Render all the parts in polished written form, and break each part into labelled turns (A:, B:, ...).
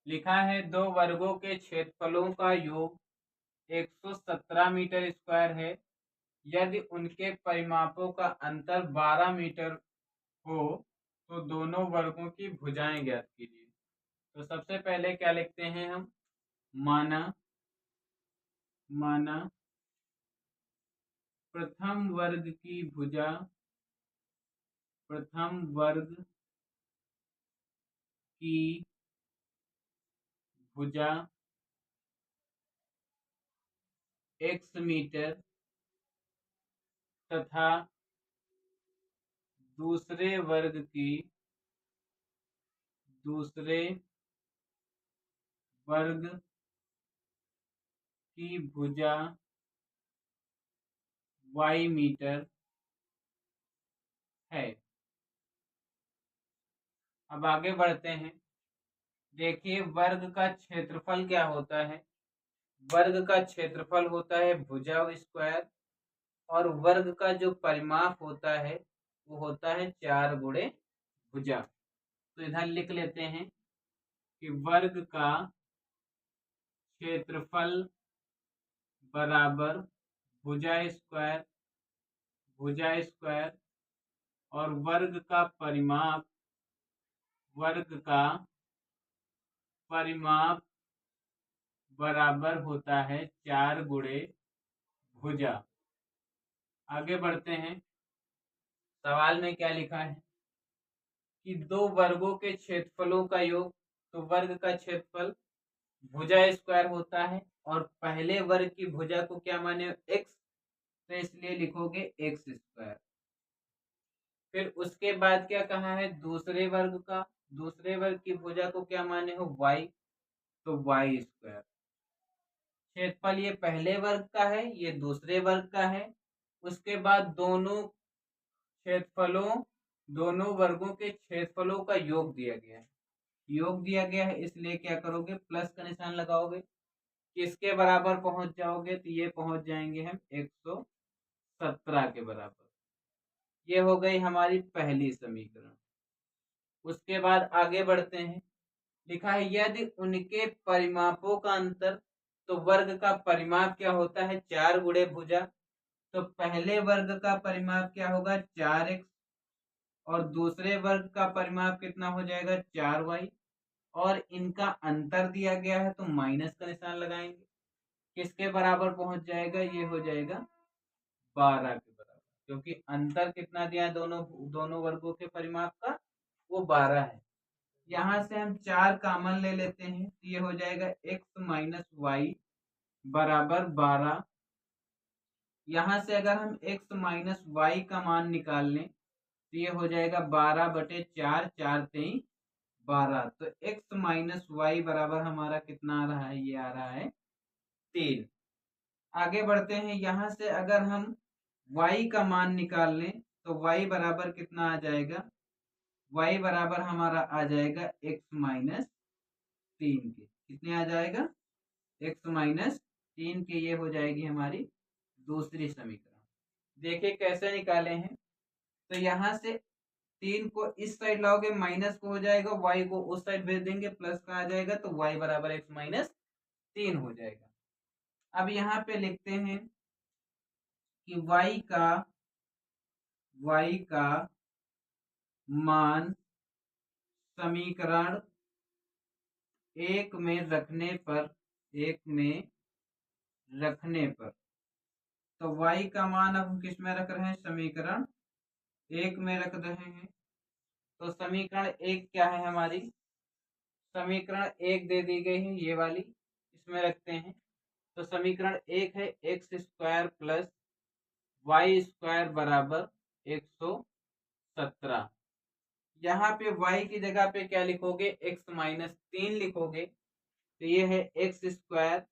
A: लिखा है दो वर्गों के क्षेत्रफलों का योग 117 मीटर स्क्वायर है। यदि उनके परिमापों का अंतर 12 मीटर हो तो दोनों वर्गों की भुजाएं ज्ञात कीजिए। तो सबसे पहले क्या लिखते हैं हम, माना माना प्रथम वर्ग की भुजा, प्रथम वर्ग की भुजा x मीटर तथा दूसरे वर्ग की दूसरे वर्ग की भुजा y मीटर है। अब आगे बढ़ते हैं। देखिए वर्ग का क्षेत्रफल क्या होता है। वर्ग का क्षेत्रफल होता है भुजा स्क्वायर, और वर्ग का जो परिमाप होता है वो होता है 4 गुणे भुजा। तो इधर लिख लेते हैं कि वर्ग का क्षेत्रफल बराबर भुजा स्क्वायर और वर्ग का परिमाप, वर्ग का परिमाप बराबर होता है 4 गुणे भुजा। आगे बढ़ते हैं। सवाल में क्या लिखा है कि दो वर्गों के क्षेत्रफलों का योग, तो वर्ग का क्षेत्रफल भुजा स्क्वायर होता है और पहले वर्ग की भुजा को क्या माने, x, तो इसलिए लिखोगे एक्स स्क्वायर। फिर उसके बाद क्या कहा है, दूसरे वर्ग का, दूसरे वर्ग की भुजा को क्या माने हो y, तो y स्क्वायर। क्षेत्रफल ये पहले वर्ग का है, ये दूसरे वर्ग का है। उसके बाद दोनों क्षेत्रफलों, दोनों वर्गों के क्षेत्रफलों का योग दिया गया है। योग दिया गया है इसलिए क्या करोगे, प्लस का निशान लगाओगे। किसके बराबर पहुंच जाओगे, तो ये पहुंच जाएंगे हम 117 के बराबर। ये हो गई हमारी पहली समीकरण। उसके बाद आगे बढ़ते हैं। लिखा है यदि उनके परिमापों का अंतर, तो वर्ग का परिमाप क्या होता है 4 गुणे भुजा। तो पहले वर्ग का परिमाप क्या होगा 4x, और दूसरे वर्ग का परिमाप कितना हो जाएगा 4y, और इनका अंतर दिया गया है तो माइनस का निशान लगाएंगे। किसके बराबर पहुंच जाएगा, ये हो जाएगा 12 के बराबर, क्योंकि अंतर कितना दिया है दोनों दोनों वर्गों के परिमाप का, वो 12 है। यहाँ से हम 4 कॉमन ले लेते हैं तो ये हो जाएगा x माइनस वाई बराबर 12। यहाँ से अगर हम x माइनस वाई का मान निकाल लें तो ये हो जाएगा 12/4, 4 तेई 12। तो x माइनस वाई बराबर हमारा कितना आ रहा है, ये आ रहा है 3। आगे बढ़ते हैं। यहाँ से अगर हम y का मान निकाल लें तो y बराबर कितना आ जाएगा, y बराबर हमारा आ जाएगा x माइनस 3 के। कितने आ जाएगा, x माइनस 3 के। ये हो जाएगी हमारी दूसरी समीकरण। देखिए कैसे निकाले हैं। तो यहाँ से 3 को इस साइड लाओगे माइनस को हो जाएगा, y को उस साइड भेज देंगे प्लस का आ जाएगा, तो y बराबर x माइनस 3 हो जाएगा। अब यहाँ पे लिखते हैं कि y का मान समीकरण एक में रखने पर, एक में रखने पर, तो y का मान अब हम किस में रख रहे हैं, समीकरण एक में रख रहे हैं। तो समीकरण एक क्या है हमारी, समीकरण एक दे दी गई है ये वाली, इसमें रखते हैं। तो समीकरण एक है X square plus Y square बराबर 117। यहाँ पे y की जगह पे क्या लिखोगे, x माइनस 3 लिखोगे। तो ये है एक्स स्क्वायर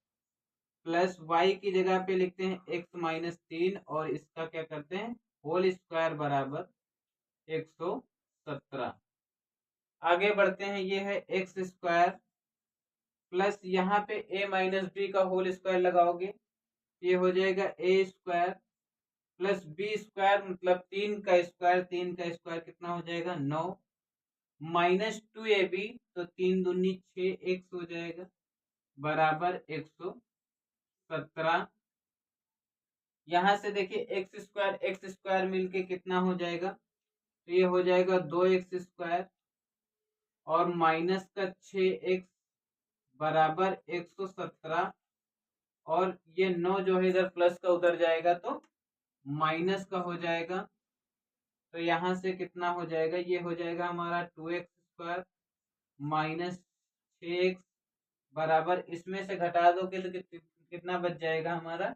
A: प्लस y की जगह पे लिखते हैं x माइनस 3, और इसका क्या करते हैं होल स्क्वायर बराबर 117। आगे बढ़ते हैं। ये है एक्स स्क्वायर प्लस यहाँ पे a माइनस बी का होल स्क्वायर लगाओगे, ये हो जाएगा ए स्क्वायर प्लस बी स्क्वायर, मतलब 3 का स्क्वायर, 3 का स्क्वायर कितना हो जाएगा 9, -2ab, तो 3 दूनी 6 x हो जाएगा बराबर 117। यहाँ से देखिए एक्स स्क्वायर मिलके कितना हो जाएगा, तो ये हो जाएगा 2x² और माइनस का 6x बराबर 117, और ये 9 जो है इधर प्लस का उधर जाएगा तो माइनस का हो जाएगा। तो यहाँ से कितना हो जाएगा, ये हो जाएगा हमारा 2x² माइनस 6x बराबर, इसमें से घटा दोगे तो कितना बच जाएगा हमारा,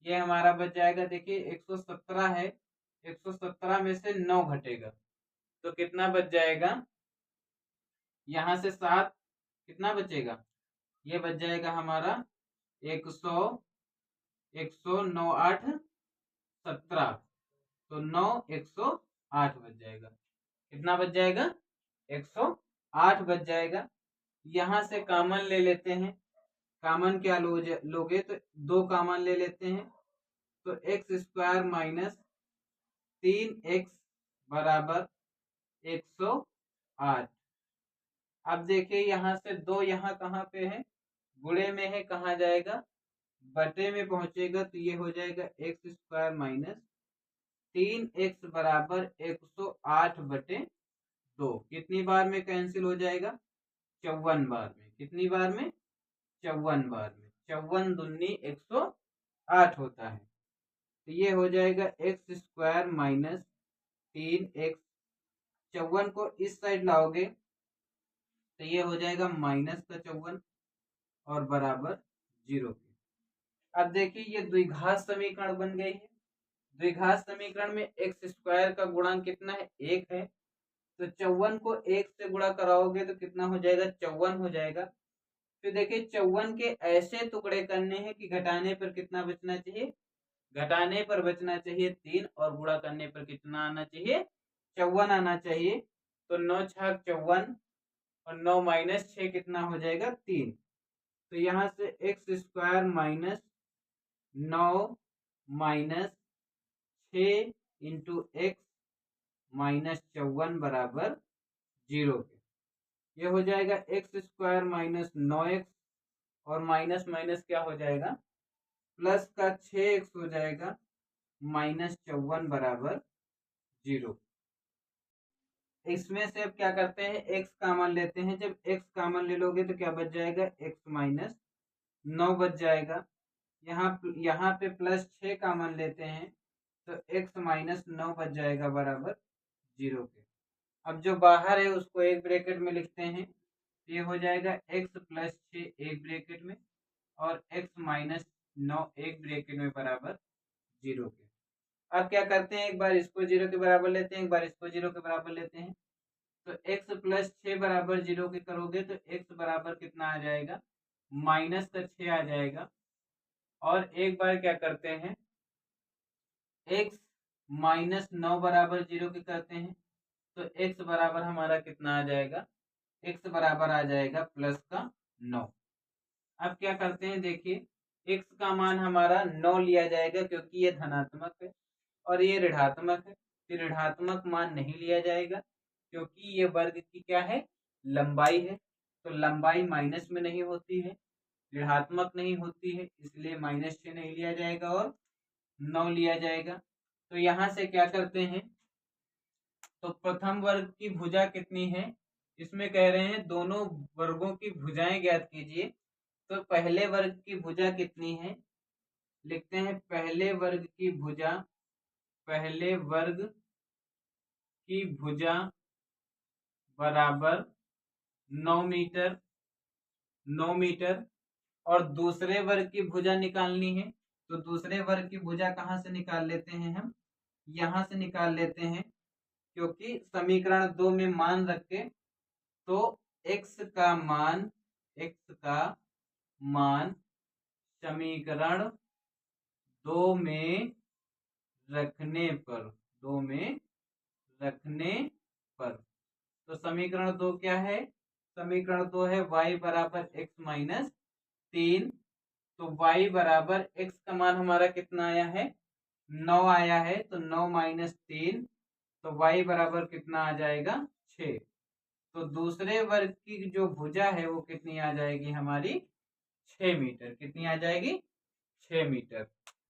A: ये हमारा बच जाएगा देखिए 117 है, 117 में से 9 घटेगा तो कितना बच जाएगा, यहाँ से 7 कितना बचेगा, ये बच जाएगा हमारा 100 9 8 17, तो 9 108 बच जाएगा। कितना बच जाएगा, 108 बच जाएगा। यहाँ से कॉमन ले लेते हैं, कॉमन क्या लोगे, तो 2 कॉमन ले लेते हैं, तो x² माइनस 3x बराबर 108। अब देखिए यहाँ से 2 यहाँ कहाँ पे है, गुणे में है, कहाँ जाएगा, बटे में पहुंचेगा, तो ये हो जाएगा x² माइनस 3x बराबर 108 बटे 2। कितनी बार में कैंसिल हो जाएगा, 54 बार में। कितनी बार में, 54 बार में। 54 दूनी 108 होता है, तो ये हो जाएगा x² माइनस 3x, 54 को इस साइड लाओगे तो ये हो जाएगा माइनस का 54 और बराबर 0 के। अब देखिए ये द्विघात समीकरण बन गई है। द्विघात समीकरण में x² का गुणांक कितना है, 1 है, तो 54 को 1 से गुणा कराओगे तो कितना हो जाएगा, 54 हो जाएगा। फिर देखिए 54 के ऐसे टुकड़े करने हैं कि घटाने पर कितना बचना चाहिए, घटाने पर बचना चाहिए 3 और गुणा करने पर कितना आना चाहिए, 54 आना चाहिए। तो 9 छाक 54 और 9 माइनस 6 कितना हो जाएगा, 3। तो यहाँ से x² minus 9 minus 6 into x minus 54 बराबर 0 के। ये हो जाएगा x² माइनस 9x और माइनस माइनस क्या हो जाएगा, प्लस का 6x हो जाएगा माइनस 54 बराबर 0। इसमें से अब क्या करते हैं, x कॉमन लेते हैं। जब x कॉमन ले लोगे तो क्या बच जाएगा, x माइनस 9 बच जाएगा। यहाँ पे प्लस 6 कॉमन लेते हैं तो x माइनस 9 बच जाएगा बराबर 0 के। अब जो बाहर है उसको एक ब्रैकेट में लिखते हैं, ये हो जाएगा x प्लस 6 एक ब्रैकेट में और x माइनस 9 एक ब्रैकेट में बराबर 0 के। अब क्या करते हैं, एक बार इसको 0 के बराबर लेते हैं, एक बार इसको 0 के बराबर लेते हैं। तो x प्लस 6 बराबर 0 के करोगे तो x बराबर कितना आ जाएगा, माइनस का 6 आ जाएगा। और एक बार क्या करते हैं, x माइनस 9 बराबर 0 के करते हैं तो x बराबर हमारा कितना आ जाएगा, x बराबर आ जाएगा प्लस का 9। अब क्या करते हैं, देखिए x का मान हमारा 9 लिया जाएगा क्योंकि ये धनात्मक है और ये ऋणात्मक है, फिर ऋणात्मक मान नहीं लिया जाएगा क्योंकि ये वर्ग की क्या है, लंबाई है, तो लंबाई माइनस में नहीं होती है, ऋणात्मक नहीं होती है, इसलिए -6 नहीं लिया जाएगा और 9 लिया जाएगा। तो यहाँ से क्या करते हैं, तो प्रथम वर्ग की भुजा कितनी है, इसमें कह रहे हैं दोनों वर्गों की भुजाएं ज्ञात कीजिए। तो पहले वर्ग की भुजा कितनी है, लिखते हैं पहले वर्ग की भुजा, पहले वर्ग की भुजा बराबर 9 मीटर, 9 मीटर। और दूसरे वर्ग की भुजा निकालनी है, तो दूसरे वर्ग की भुजा कहाँ से निकाल लेते हैं हम, यहाँ से निकाल लेते हैं, क्योंकि समीकरण 2 में मान रखे तो x का मान समीकरण 2 में रखने पर, 2 में रखने पर, तो समीकरण 2 क्या है, समीकरण 2 है y बराबर x माइनस 3। तो y बराबर x का मान हमारा कितना आया है, 9 आया है, तो 9 माइनस 3, तो y बराबर कितना आ जाएगा, 6। तो दूसरे वर्ग की जो भुजा है वो कितनी आ जाएगी हमारी 6 मीटर। कितनी आ जाएगी 6 मीटर।